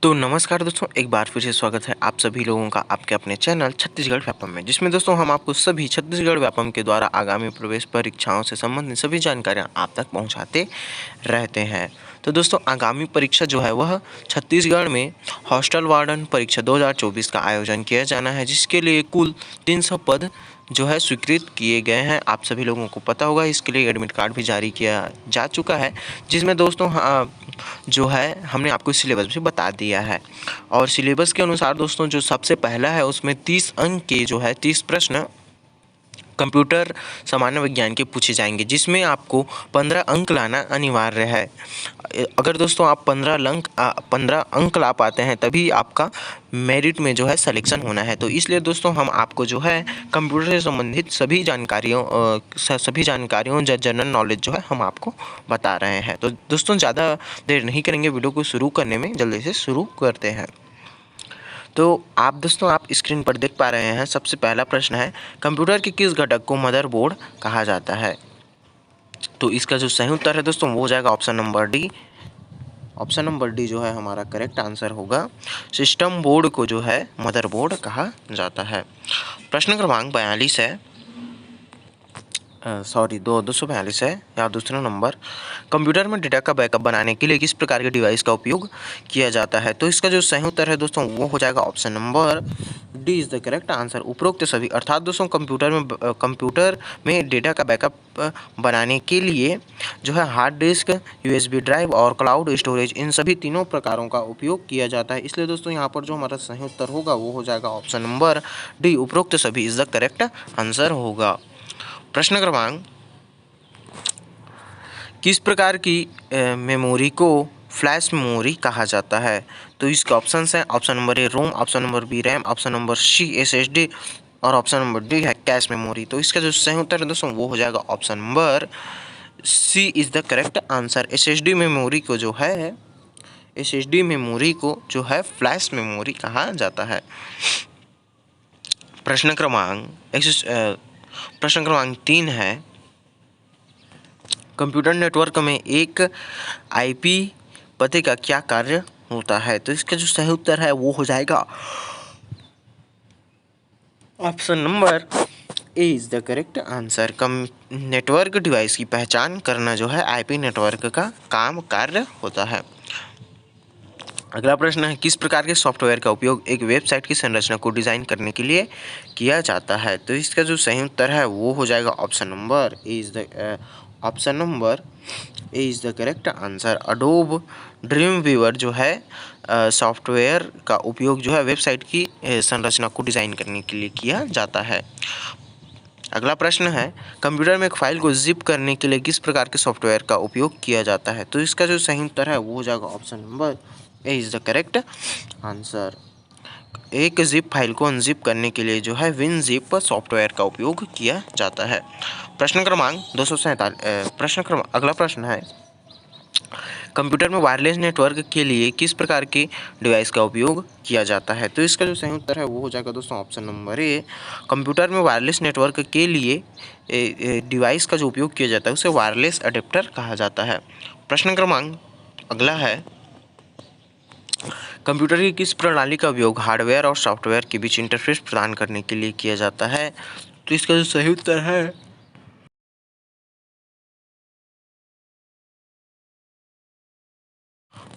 तो नमस्कार दोस्तों, एक बार फिर से स्वागत है आप सभी लोगों का आपके अपने चैनल छत्तीसगढ़ व्यापम में, जिसमें दोस्तों हम आपको सभी छत्तीसगढ़ व्यापम के द्वारा आगामी प्रवेश परीक्षाओं से संबंधित सभी जानकारियां आप तक पहुंचाते रहते हैं। तो दोस्तों आगामी परीक्षा जो है वह छत्तीसगढ़ में हॉस्टल वार्डन परीक्षा 2024 का आयोजन किया जाना है, जिसके लिए कुल 300 पद जो है स्वीकृत किए गए हैं। आप सभी लोगों को पता होगा, इसके लिए एडमिट कार्ड भी जारी किया जा चुका है, जिसमें दोस्तों जो है हमने आपको सिलेबस भी बता दिया है। और सिलेबस के अनुसार दोस्तों जो सबसे पहला है उसमें 30 अंक के जो है 30 प्रश्न कंप्यूटर सामान्य विज्ञान के पूछे जाएंगे, जिसमें आपको 15 अंक लाना अनिवार्य है। अगर दोस्तों आप 15 अंक ला पाते हैं तभी आपका मेरिट में जो है सिलेक्शन होना है। तो इसलिए दोस्तों हम आपको जो है कंप्यूटर से संबंधित सभी जानकारियों जनरल नॉलेज जो है हम आपको बता रहे हैं। तो दोस्तों ज़्यादा देर नहीं करेंगे, वीडियो को शुरू करने में जल्दी से शुरू करते हैं। तो आप दोस्तों आप स्क्रीन पर देख पा रहे हैं, सबसे पहला प्रश्न है, कंप्यूटर के किस घटक को मदरबोर्ड कहा जाता है? तो इसका जो सही उत्तर है दोस्तों वो हो जाएगा option number D. Option number D जो है हमारा करेक्ट आंसर होगा। सिस्टम बोर्ड को जो है मदरबोर्ड कहा जाता है। प्रश्न क्रमांक 42 है, 242 है या दूसरा नंबर, कंप्यूटर में डेटा का बैकअप बनाने के लिए किस प्रकार के डिवाइस का उपयोग किया जाता है? तो इसका जो सही उत्तर है दोस्तों वो हो जाएगा option number D is the correct answer, उपरोक्त सभी। अर्थात दोस्तों कंप्यूटर में डेटा का बैकअप बनाने के लिए जो है हार्ड डिस्क, यूएसबी ड्राइव और क्लाउड स्टोरेज, इन सभी तीनों प्रकारों का उपयोग किया जाता है। इसलिए दोस्तों यहाँ पर जो हमारा सही उत्तर होगा वो हो जाएगा ऑप्शन नंबर डी, उपरोक्त सभी इज़ द करेक्ट आंसर होगा। प्रश्न क्रमांक, किस प्रकार की मेमोरी को फ्लैश मेमोरी कहा जाता है? तो इसके ऑप्शंस हैं, option number A ROM, option number B RAM, option number C SSD और ऑप्शन नंबर डी है कैश मेमोरी। तो इसका जो सही उत्तर है दोस्तों वो हो जाएगा option number C is the correct answer. SSD memory को जो है फ्लैश मेमोरी कहा जाता है। प्रश्न क्रमांक 3 है, कंप्यूटर नेटवर्क में एक आईपी पते का क्या कार्य होता है? तो इसका जो सही उत्तर है वो हो जाएगा option number A is the correct answer. Network device की पहचान करना जो है आईपी नेटवर्क का कार्य होता है। अगला प्रश्न है, किस प्रकार के सॉफ्टवेयर का उपयोग एक वेबसाइट की संरचना को डिज़ाइन करने के लिए किया जाता है? तो इसका जो सही उत्तर है वो हो जाएगा option number A is the correct answer. Adobe dream viewer जो है सॉफ्टवेयर का उपयोग जो है वेबसाइट की संरचना को डिज़ाइन करने के लिए किया जाता है। अगला प्रश्न है, कंप्यूटर में एक फाइल को जिप करने के लिए किस प्रकार के सॉफ्टवेयर का उपयोग किया जाता है? तो इसका जो सही उत्तर है वो हो जाएगा option number A is the correct answer. एक जिप फाइल को अनजिप करने के लिए जो है विनजिप सॉफ्टवेयर का उपयोग किया जाता है। प्रश्न क्रमांक 247 अगला प्रश्न है, कंप्यूटर में वायरलेस नेटवर्क के लिए किस प्रकार के डिवाइस का उपयोग किया जाता है? तो इसका जो सही उत्तर है वो हो जाएगा दोस्तों ऑप्शन नंबर ए। कंप्यूटर में वायरलेस नेटवर्क के लिए डिवाइस का जो उपयोग किया जाता है उसे वायरलेस अडेप्टर कहा जाता है। प्रश्न क्रमांक अगला है, कंप्यूटर की किस प्रणाली का उपयोग हार्डवेयर और सॉफ्टवेयर के बीच इंटरफेस प्रदान करने के लिए किया जाता है? तो इसका जो सही उत्तर है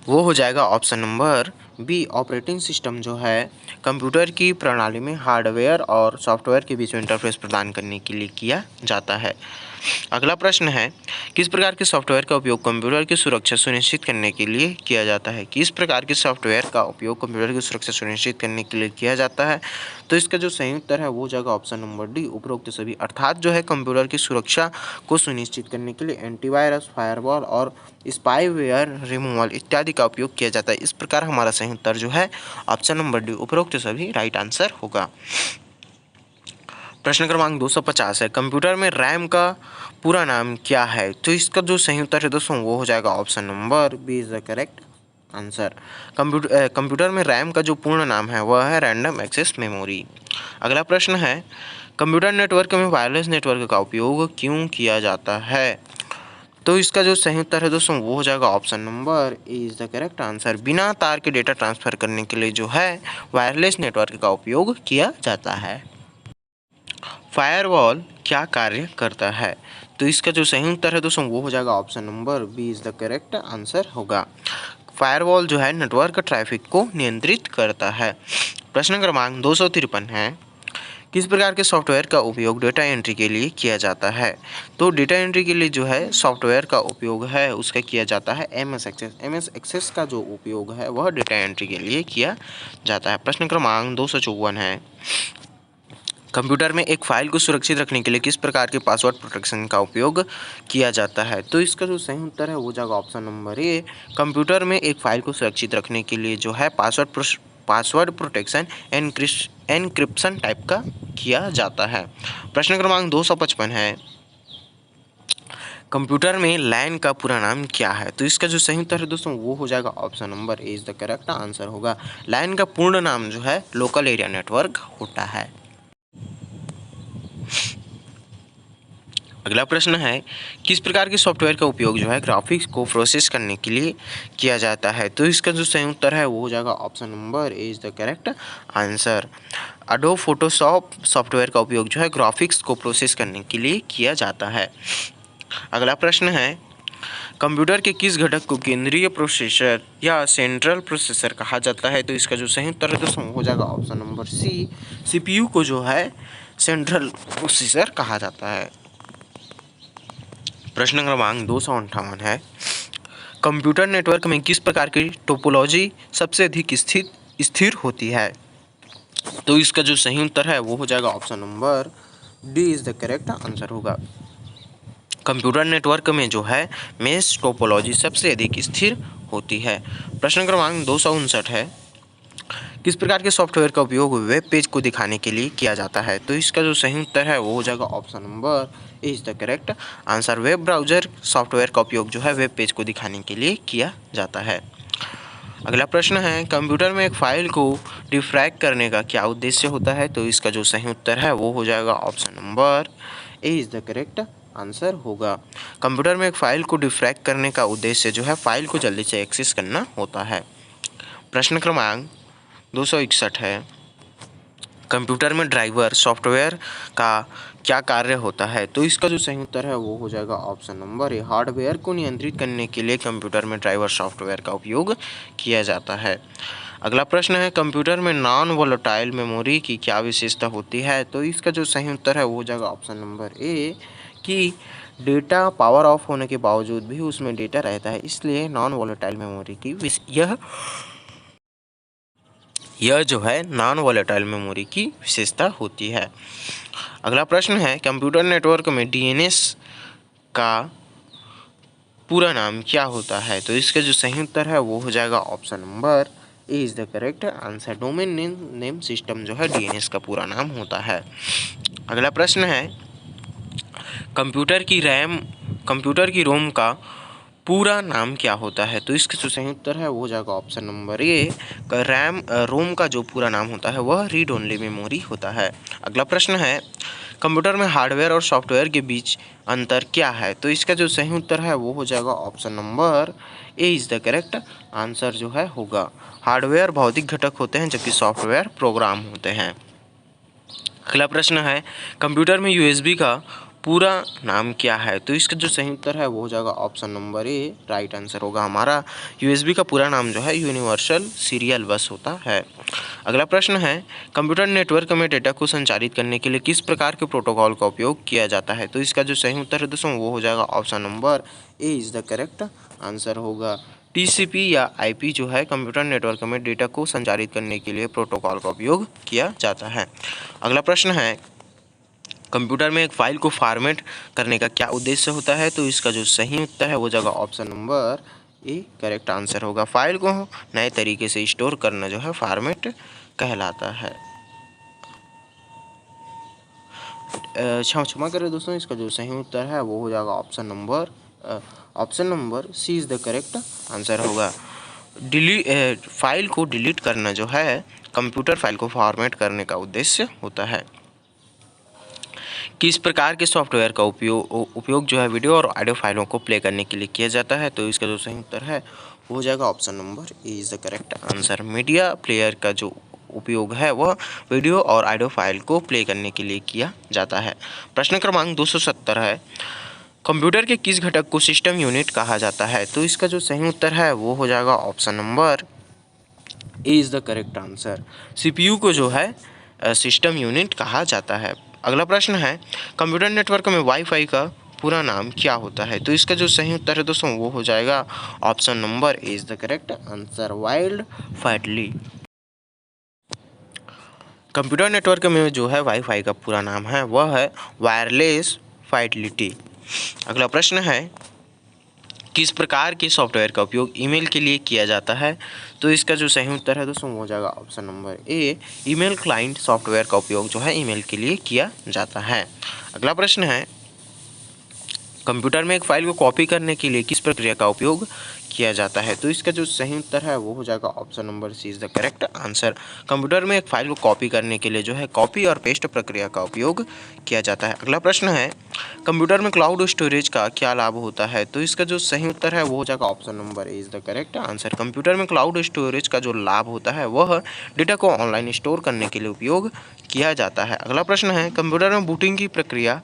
वो हो जाएगा option number B. Operating system जो है कंप्यूटर की प्रणाली में हार्डवेयर और सॉफ्टवेयर के बीच में इंटरफेस प्रदान करने के लिए किया जाता है। अगला प्रश्न है, किस प्रकार के सॉफ्टवेयर का उपयोग कंप्यूटर की सुरक्षा सुनिश्चित करने के लिए किया जाता है? किस प्रकार के सॉफ्टवेयर का उपयोग कंप्यूटर की सुरक्षा सुनिश्चित करने के लिए किया जाता है? तो इसका जो सही उत्तर है वो हो जाएगा ऑप्शन नंबर डी, उपरोक्त सभी। अर्थात जो है कंप्यूटर की सुरक्षा को सुनिश्चित करने के लिए एंटीवायरस, फायरवॉल और स्पाईवेयर रिमूवल इत्यादि का उपयोग किया जाता है। इस प्रकार हमारा सही उत्तर जो है ऑप्शन नंबर डी, उपरोक्त सभी राइट आंसर होगा। प्रश्न क्रमांक 250 है, कंप्यूटर में रैम का पूरा नाम क्या है? तो इसका जो सही उत्तर है दोस्तों वो हो जाएगा option number B is the correct answer. Computer में रैम का जो पूर्ण नाम है वह है रैंडम एक्सेस मेमोरी। अगला प्रश्न है, कंप्यूटर नेटवर्क में वायरलेस नेटवर्क का उपयोग क्यों किया जाता है? तो इसका जो सही उत्तर है दोस्तों वो हो जाएगा option number A is the correct answer. बिना तार के डेटा ट्रांसफ़र करने के लिए जो है वायरलेस नेटवर्क का उपयोग किया जाता है। फायरवॉल क्या कार्य करता है? तो इसका जो सही उत्तर है दोस्तों वो हो जाएगा option number B is the correct answer होगा। फायरवॉल जो है नेटवर्क ट्रैफिक को नियंत्रित करता है। प्रश्न क्रमांक 253 है, किस प्रकार के सॉफ्टवेयर का उपयोग डेटा एंट्री के लिए किया जाता है? तो डेटा एंट्री के लिए जो है सॉफ्टवेयर का उपयोग है उसका किया जाता है MS एक्सेस। MS एक्सेस का जो उपयोग है वह डेटा एंट्री के लिए किया जाता है। प्रश्न क्रमांक 254 है, कंप्यूटर में एक फाइल को सुरक्षित रखने के लिए किस प्रकार के पासवर्ड प्रोटेक्शन का उपयोग किया जाता है? तो इसका जो सही उत्तर है वो जाएगा ऑप्शन नंबर ए। कंप्यूटर में एक फाइल को सुरक्षित रखने के लिए जो है पासवर्ड प्रोटेक्शन एनक्रिप्शन टाइप का किया जाता है। प्रश्न क्रमांक 255 है, कंप्यूटर में लैन का पूरा नाम क्या है? तो इसका जो सही उत्तर है दोस्तों वो हो जाएगा option number A is the correct answer होगा। लैन का पूर्ण नाम जो है लोकल एरिया नेटवर्क होता है। अगला प्रश्न है, किस प्रकार के सॉफ्टवेयर का उपयोग जो है ग्राफिक्स को प्रोसेस करने के लिए किया जाता है? तो इसका जो सही उत्तर है वो हो जाएगा option number A is the correct answer. Adobe Photoshop software का उपयोग जो है ग्राफिक्स को प्रोसेस करने के लिए किया जाता है। अगला प्रश्न है, कंप्यूटर के किस घटक को केंद्रीय प्रोसेसर या सेंट्रल प्रोसेसर कहा जाता है? तो इसका जो सही उत्तर है दोस्तों हो जाएगा ऑप्शन नंबर सी। CPU को जो है सेंट्रल प्रोसेसर कहा जाता है। प्रश्न क्रमांक 258 है, कंप्यूटर नेटवर्क में किस प्रकार की टोपोलॉजी सबसे अधिक स्थिर होती है? तो इसका जो सही उत्तर है वो हो जाएगा option number D is the correct answer होगा। कंप्यूटर नेटवर्क में जो है मेश टोपोलॉजी सबसे अधिक स्थिर होती है। प्रश्न क्रमांक 259 है, किस प्रकार के सॉफ्टवेयर का उपयोग वेब पेज को दिखाने के लिए किया जाता है? तो इसका जो सही उत्तर है वो हो जाएगा option number A is the correct answer. Web browser software का उपयोग जो है वेब पेज को दिखाने के लिए किया जाता है। अगला प्रश्न है, कंप्यूटर में एक फाइल को डिफ्रैक्ट करने का क्या उद्देश्य होता है? तो इसका जो सही उत्तर है वो हो जाएगा option number A is the correct answer होगा। कंप्यूटर में एक फाइल को डिफ्रैक्ट करने का उद्देश्य जो है फाइल को जल्दी से एक्सेस करना होता है। प्रश्न क्रमांक 261 है, कंप्यूटर में ड्राइवर सॉफ्टवेयर का क्या कार्य होता है? तो इसका जो सही उत्तर है वो हो जाएगा ऑप्शन नंबर ए। हार्डवेयर को नियंत्रित करने के लिए कंप्यूटर में ड्राइवर सॉफ्टवेयर का उपयोग किया जाता है। अगला प्रश्न है, कंप्यूटर में नॉन वोलेटाइल मेमोरी की क्या विशेषता होती है? तो इसका जो सही उत्तर है वो हो जाएगा ऑप्शन नंबर ए कि डेटा पावर ऑफ होने के बावजूद भी उसमें डेटा रहता है, इसलिए नॉन वोलेटाइल मेमोरी की यह जो है नॉन वोलेटाइल मेमोरी की विशेषता होती है। अगला प्रश्न है, कंप्यूटर नेटवर्क में DNS का पूरा नाम क्या होता है? तो इसका जो सही उत्तर है वो हो जाएगा option number A is the correct answer. Domain name system जो है DNS का पूरा नाम होता है। अगला प्रश्न है, कंप्यूटर की रोम का पूरा नाम क्या होता है? तो इसका जो सही उत्तर है वो हो जाएगा ऑप्शन नंबर ए। रोम का जो पूरा नाम होता है वह रीड ओनली मेमोरी होता है। अगला प्रश्न है, कंप्यूटर में हार्डवेयर और सॉफ्टवेयर के बीच अंतर क्या है? तो इसका जो सही उत्तर है वो हो जाएगा option number A is the correct answer जो है होगा। हार्डवेयर भौतिक घटक होते हैं जबकि सॉफ्टवेयर प्रोग्राम होते हैं। अगला प्रश्न है, कंप्यूटर में USB का पूरा नाम क्या है? तो इसका जो सही उत्तर है वो हो जाएगा ऑप्शन नंबर ए राइट आंसर होगा हमारा। USB का पूरा नाम जो है यूनिवर्सल सीरियल बस होता है। अगला प्रश्न है, कंप्यूटर नेटवर्क में डेटा को संचारित करने के लिए किस प्रकार के प्रोटोकॉल का उपयोग किया जाता है? तो इसका जो सही उत्तर है दोस्तों वो हो जाएगा option number A is the correct answer होगा। TCP या IP जो है कंप्यूटर नेटवर्क में डेटा को संचारित करने के लिए प्रोटोकॉल का उपयोग किया जाता है। अगला प्रश्न है, कंप्यूटर में एक फाइल को फॉर्मेट करने का क्या उद्देश्य होता है? तो इसका जो सही उत्तर है वो जगह option number A correct answer होगा। फाइल को नए तरीके से स्टोर करना जो है फॉर्मेट कहलाता है। क्षमा करें दोस्तों, इसका जो सही उत्तर है वो हो जाएगा option number C is the correct answer होगा। फाइल को डिलीट करना जो है कंप्यूटर फाइल को फॉर्मेट करने का उद्देश्य होता है। किस प्रकार के सॉफ्टवेयर का उपयोग जो है वीडियो और ऑडियो फाइलों को प्ले करने के लिए किया जाता है? तो इसका जो सही उत्तर है वो हो जाएगा option number A is the correct answer. Media player का जो उपयोग है वह वीडियो और ऑडियो फाइल को प्ले करने के लिए किया जाता है। प्रश्न क्रमांक 270 है, कंप्यूटर के किस घटक को सिस्टम यूनिट कहा जाता है? तो इसका जो सही उत्तर है वो हो जाएगा option number A is the correct answer. CPU को जो है सिस्टम यूनिट कहा जाता है। अगला प्रश्न है, कंप्यूटर नेटवर्क में वाईफाई का पूरा नाम क्या होता है? तो इसका जो सही उत्तर है दोस्तों वो हो जाएगा option number A is the correct answer, wireless fidelity. Computer network में जो है वाईफाई का पूरा नाम है वह है वायरलेस फाइडलिटी। अगला प्रश्न है, किस प्रकार के सॉफ्टवेयर का उपयोग ईमेल के लिए किया जाता है? तो इसका जो सही उत्तर है दोस्तों वो हो जाएगा ऑप्शन नंबर ए, ईमेल क्लाइंट सॉफ्टवेयर का उपयोग जो है ईमेल के लिए किया जाता है। अगला प्रश्न है, कंप्यूटर में एक फाइल को कॉपी करने के लिए किस प्रक्रिया का उपयोग किया जाता है? तो इसका जो सही उत्तर है वो हो जाएगा option number C is the correct answer. Computer में एक फाइल को कॉपी करने के लिए जो है कॉपी और पेस्ट प्रक्रिया का उपयोग किया जाता है। अगला प्रश्न है, कंप्यूटर में क्लाउड स्टोरेज का क्या लाभ होता है? तो इसका जो सही उत्तर है वो हो जाएगा option number A is the correct answer. Computer में क्लाउड स्टोरेज का जो लाभ होता है वह डेटा को ऑनलाइन स्टोर करने के लिए उपयोग किया जाता है। अगला प्रश्न है, कंप्यूटर में बूटिंग की प्रक्रिया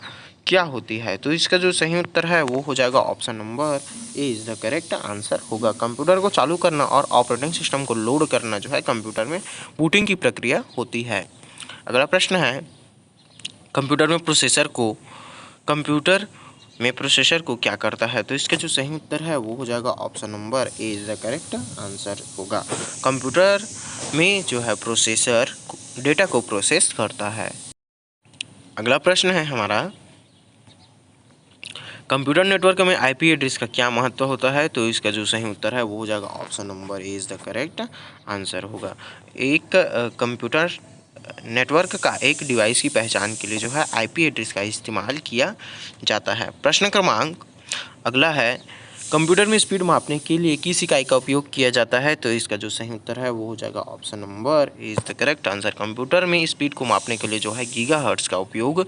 क्या होती है? तो इसका जो सही उत्तर है वो हो जाएगा option number A is the correct answer होगा। कंप्यूटर को चालू करना और ऑपरेटिंग सिस्टम को लोड करना जो है कंप्यूटर में बूटिंग की प्रक्रिया होती है। अगला प्रश्न है, कंप्यूटर में प्रोसेसर को क्या करता है? तो इसका जो सही उत्तर है वो हो जाएगा option number A is the correct answer होगा। कंप्यूटर में जो है प्रोसेसर डेटा को प्रोसेस करता है। अगला प्रश्न है हमारा, कंप्यूटर नेटवर्क में आईपी एड्रेस का क्या महत्व होता है? तो इसका जो सही उत्तर है वो हो जाएगा option number A is the correct answer होगा। एक कंप्यूटर नेटवर्क का एक डिवाइस की पहचान के लिए जो है आईपी एड्रेस का इस्तेमाल किया जाता है। प्रश्न क्रमांक अगला है, कंप्यूटर में स्पीड मापने के लिए किस इकाई का उपयोग किया जाता है? तो इसका जो सही उत्तर है वो हो जाएगा option number A is the correct answer. Computer में स्पीड को मापने के लिए जो है गीगाहर्ट्ज़ का उपयोग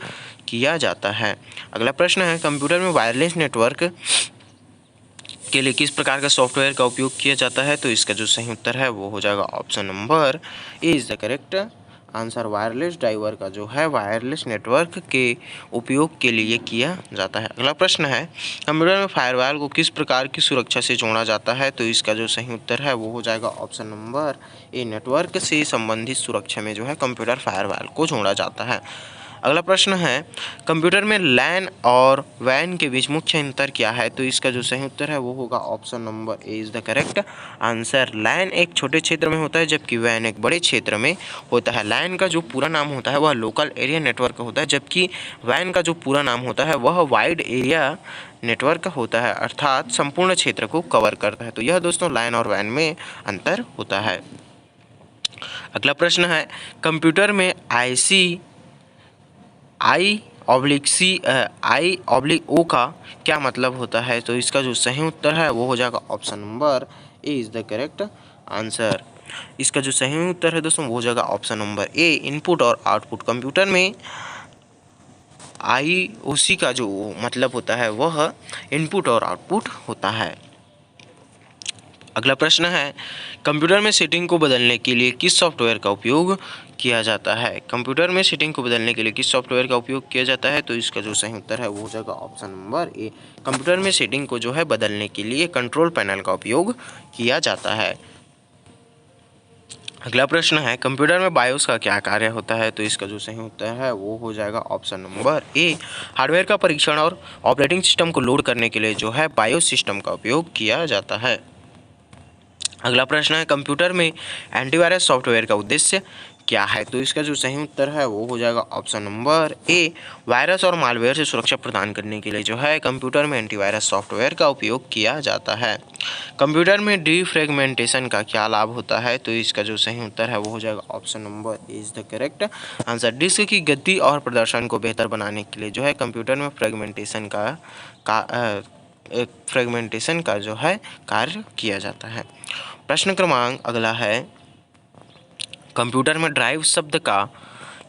किया जाता है। अगला प्रश्न है, कंप्यूटर में वायरलेस नेटवर्क के लिए किस प्रकार का सॉफ्टवेयर का उपयोग किया जाता है? तो इसका जो सही उत्तर है वो हो जाएगा option number A is the correct answer. Wireless driver का जो है वायरलेस नेटवर्क के उपयोग के लिए किया जाता है। अगला प्रश्न है, कंप्यूटर में फायरवॉल को किस प्रकार की सुरक्षा से जोड़ा जाता है? तो इसका जो सही उत्तर है वो हो जाएगा ऑप्शन नंबर ए, नेटवर्क से संबंधित सुरक्षा में जो है कंप्यूटर फायरवॉल को जोड़ा जाता है। अगला प्रश्न है, कंप्यूटर में लैन और वैन के बीच मुख्य अंतर क्या है? तो इसका जो सही उत्तर है वो होगा option number A is the correct answer. LAN एक छोटे क्षेत्र में होता है जबकि वैन एक बड़े क्षेत्र में होता है। लैन का जो पूरा नाम होता है वह लोकल एरिया नेटवर्क होता है जबकि वैन का जो पूरा नाम होता है वह वाइड एरिया नेटवर्क होता है, अर्थात संपूर्ण क्षेत्र को कवर करता है। तो यह दोस्तों लैन और वैन में अंतर होता है। अगला प्रश्न है, कंप्यूटर में I/O का क्या मतलब होता है? तो इसका जो सही उत्तर है वो हो जाएगा option number A is the correct answer. इसका जो सही उत्तर है दोस्तों वो हो जाएगा ऑप्शन नंबर ए, इनपुट और आउटपुट। कंप्यूटर में IOC का जो मतलब होता है वह इनपुट और आउटपुट होता है। अगला प्रश्न है, कंप्यूटर में सेटिंग को बदलने के लिए किस सॉफ्टवेयर का उपयोग किया जाता है? कंप्यूटर में सेटिंग को बदलने के लिए किस सॉफ्टवेयर का उपयोग किया जाता है? तो इसका जो सही उत्तर है वो हो जाएगा ऑप्शन नंबर ए, कंप्यूटर में सेटिंग को जो है बदलने के लिए कंट्रोल पैनल का उपयोग किया जाता है। अगला प्रश्न है, कंप्यूटर में बायोस का क्या कार्य होता है? तो इसका जो सही उत्तर है वो हो जाएगा ऑप्शन नंबर ए, हार्डवेयर का परीक्षण और ऑपरेटिंग सिस्टम को लोड करने के लिए जो है बायोस सिस्टम का उपयोग किया जाता है। अगला प्रश्न है, कंप्यूटर में एंटीवायरस सॉफ्टवेयर का उद्देश्य क्या है? तो इसका जो सही उत्तर है वो हो जाएगा ऑप्शन नंबर ए, वायरस और मालवेयर से सुरक्षा प्रदान करने के लिए जो है कंप्यूटर में एंटीवायरस सॉफ्टवेयर का उपयोग किया जाता है। कंप्यूटर में डीफ्रेगमेंटेशन का क्या लाभ होता है? तो इसका जो सही उत्तर है वो हो जाएगा option number A is the correct answer. Disk की गति और प्रदर्शन को बेहतर बनाने के लिए जो है कंप्यूटर में फ्रेगमेंटेशन का जो है कार्य किया जाता है। प्रश्न क्रमांक अगला है, कंप्यूटर में ड्राइव शब्द का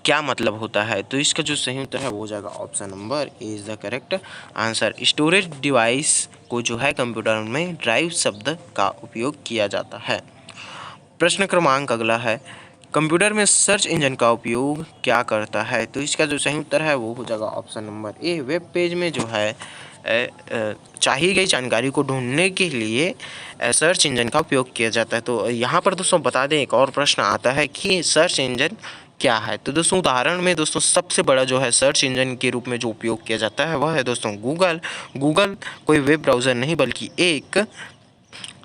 क्या मतलब होता है? तो इसका जो सही उत्तर है वो हो जाएगा option number A is the correct answer. Storage device को जो है कंप्यूटर में ड्राइव शब्द का उपयोग किया जाता है। प्रश्न क्रमांक अगला है, कंप्यूटर में सर्च इंजन का उपयोग क्या करता है? तो इसका जो सही उत्तर है वो हो जाएगा ऑप्शन नंबर ए। वेब पेज में जो है चाहिए गई जानकारी को ढूंढने के लिए सर्च इंजन का उपयोग किया जाता है। तो यहाँ पर दोस्तों बता दें, एक और प्रश्न आता है कि सर्च इंजन क्या है? तो दोस्तों उदाहरण में दोस्तों सबसे बड़ा जो है सर्च इंजन के रूप में जो उपयोग किया जाता है वह है दोस्तों गूगल। गूगल कोई वेब ब्राउज़र नहीं बल्कि एक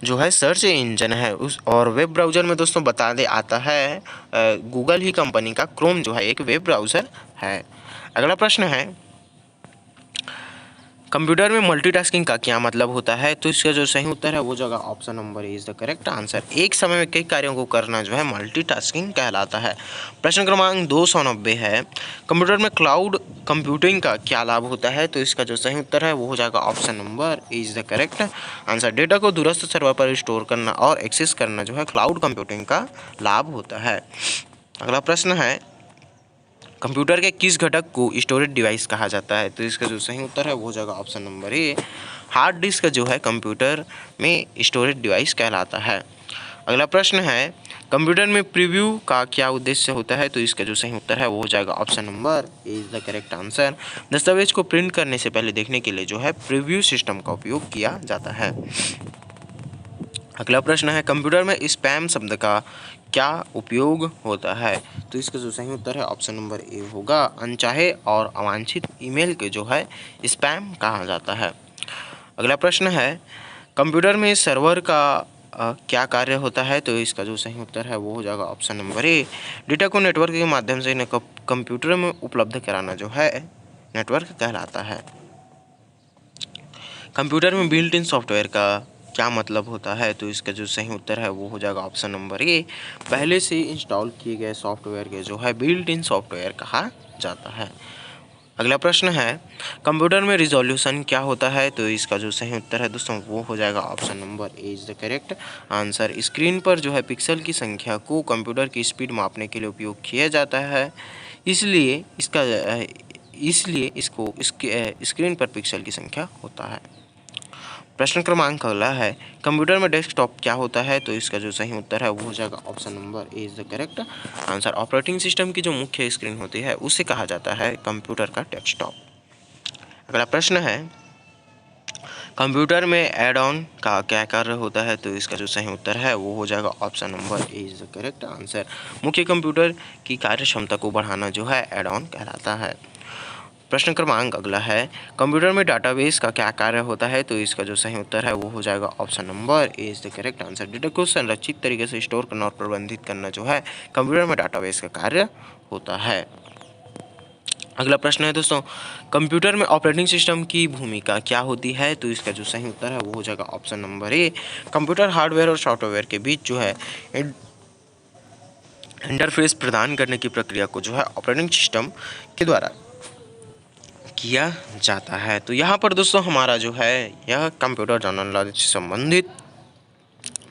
जो है सर्च इंजन है उस, और वेब ब्राउज़र में दोस्तों बता दे आता है गूगल ही कंपनी का क्रोम जो है एक वेब ब्राउज़र है। अगला प्रश्न है, कंप्यूटर में मल्टीटास्किंग का क्या मतलब होता है? तो इसका जो सही उत्तर है वो जगह option number A is the correct answer. एक समय में कई कार्यों को करना जो है मल्टीटास्किंग कहलाता है। प्रश्न क्रमांक 290 है, कंप्यूटर में क्लाउड कंप्यूटिंग का क्या लाभ होता है? तो इसका जो सही उत्तर है वो हो जाएगा option number A is the correct answer. Data को दूरस्थ सर्वर पर स्टोर करना और एक्सेस करना जो है क्लाउड कंप्यूटिंग का लाभ होता है। अगला प्रश्न है, कंप्यूटर के किस घटक को स्टोरेज डिवाइस कहा जाता है? तो इसका जो सही उत्तर है वो हो जाएगा ऑप्शन नंबर ए। हार्ड डिस्क जो है कंप्यूटर में स्टोरेज डिवाइस कहलाता है। अगला प्रश्न है, कंप्यूटर में प्रीव्यू का क्या उद्देश्य होता है? तो इसका जो सही उत्तर है वो हो जाएगा option number A is the correct answer. दस्तावेज को प्रिंट करने से पहले देखने के लिए जो है प्रीव्यू सिस्टम का उपयोग किया जाता है। अगला प्रश्न है, कंप्यूटर में स्पैम शब्द का क्या उपयोग होता है? तो इसका जो सही उत्तर है ऑप्शन नंबर ए होगा। अनचाहे और अवांछित ईमेल के जो है स्पैम कहा जाता है। अगला प्रश्न है, कंप्यूटर में सर्वर का क्या कार्य होता है? तो इसका जो सही उत्तर है वो हो जाएगा ऑप्शन नंबर ए। डेटा को नेटवर्क के माध्यम से कंप्यूटर में उपलब्ध कराना जो है नेटवर्क कहलाता है। कंप्यूटर में बिल्ट इन सॉफ्टवेयर का क्या मतलब होता है? तो इसका जो सही उत्तर है वो हो जाएगा ऑप्शन नंबर ए। पहले से इंस्टॉल किए गए सॉफ्टवेयर के जो है बिल्ट इन सॉफ्टवेयर कहा जाता है। अगला प्रश्न है, कंप्यूटर में रिजोल्यूशन क्या होता है? तो इसका जो सही उत्तर है दोस्तों वो हो जाएगा option number A is the correct answer. Screen पर जो है पिक्सल की संख्या को कंप्यूटर की स्पीड मापने के लिए उपयोग किया जाता है, इसलिए इसको स्क्रीन पर पिक्सल की संख्या होता है। प्रश्न क्रमांक अगला है, कंप्यूटर में डेस्कटॉप क्या होता है? तो इसका जो सही उत्तर है वो हो जाएगा option number A is the correct answer. Operating system की जो मुख्य स्क्रीन होती है उसे कहा जाता है कंप्यूटर का डेस्कटॉप। अगला प्रश्न है, कंप्यूटर में ऐड ऑन का क्या कार्य होता है? तो इसका जो सही उत्तर है वो हो जाएगा option number A is the correct answer. मुख्य कंप्यूटर की कार्य क्षमता को बढ़ाना जो है ऐड ऑन कहलाता है। प्रश्न क्रमांक अगला है, कंप्यूटर में डाटाबेस का क्या कार्य होता है? तो इसका जो सही उत्तर है वो हो जाएगा option number A is the correct answer. Data को संरक्षित तरीके से स्टोर करना और प्रबंधित करना जो है कंप्यूटर में डाटाबेस का कार्य होता है। अगला प्रश्न है दोस्तों, कंप्यूटर में ऑपरेटिंग सिस्टम की भूमिका क्या होती है? तो इसका जो सही उत्तर है वो हो जाएगा ऑप्शन नंबर ए। कंप्यूटर हार्डवेयर और सॉफ्टवेयर के बीच जो है इंटरफेस प्रदान करने की प्रक्रिया को जो है ऑपरेटिंग सिस्टम के द्वारा किया जाता है। तो यहाँ पर दोस्तों हमारा जो है यह कंप्यूटर जनरल नॉलेज से संबंधित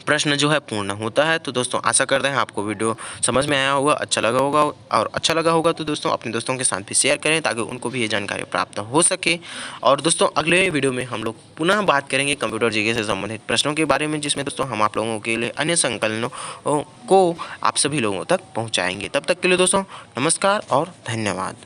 प्रश्न जो है पूर्ण होता है। तो दोस्तों आशा करते हैं आपको वीडियो समझ में आया होगा, अच्छा लगा होगा, और अच्छा लगा होगा तो दोस्तों अपने दोस्तों के साथ भी शेयर करें ताकि उनको भी ये जानकारी प्राप्त हो सके। और दोस्तों अगले वीडियो में हम लोग पुनः बात करेंगे कंप्यूटर जीके से संबंधित प्रश्नों के बारे में, जिसमें दोस्तों हम आप लोगों के लिए अन्य संकलनों को आप सभी लोगों तक पहुँचाएँगे। तब तक के लिए दोस्तों नमस्कार और धन्यवाद।